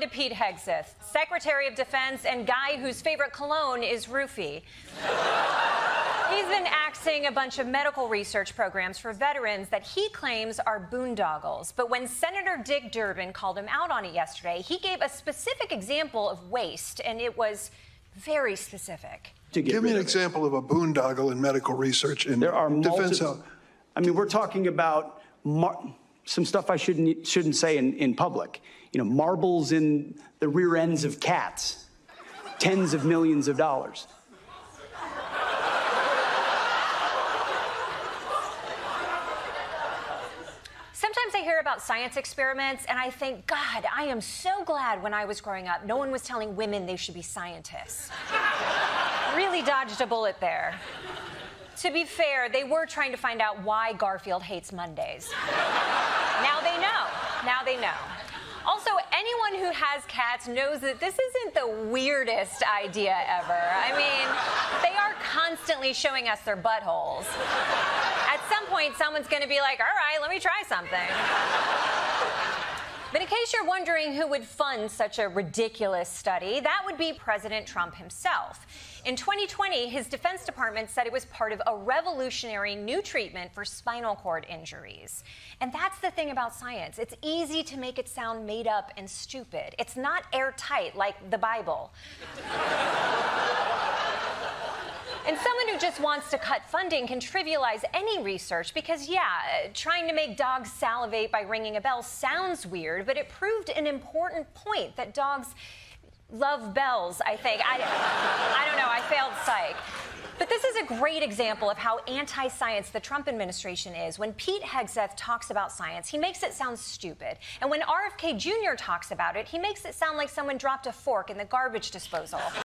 to Pete Hegseth, Secretary of Defense and guy whose favorite cologne is roofie. He's been axing a bunch of medical research programs for veterans that he claims are boondoggles. But when Senator Dick Durbin called him out on it yesterday, he gave a specific example of waste, and it was very specific. Give me an example of a boondoggle in medical research in there are defense health. I mean, we're talking about some stuff I shouldn't say in public. You know, marbles in the rear ends of cats, tens of millions of dollars. Sometimes I hear about science experiments and I think, God, I am so glad when I was growing up, no one was telling women they should be scientists. Really dodged a bullet there. To be fair, they were trying to find out why Garfield hates Mondays. Now they know. Now they know. Also, anyone who has cats knows that this isn't the weirdest idea ever. I mean, they are constantly showing us their buttholes. At some point, someone's going to be like, all right, let me try something. But in case you're wondering who would fund such a ridiculous study, that would be President Trump himself. In 2020, his Defense Department said it was part of a revolutionary new treatment for spinal cord injuries. And that's the thing about science. It's easy to make it sound made up and stupid. It's not airtight like the Bible. And someone who just wants to cut funding can trivialize any research because, yeah, trying to make dogs salivate by ringing a bell sounds weird, but it proved an important point that dogs love bells, I think. I don't know, I failed psych. But this is a great example of how anti-science the Trump administration is. When Pete Hegseth talks about science, he makes it sound stupid. And when RFK Jr. talks about it, he makes it sound like someone dropped a fork in the garbage disposal.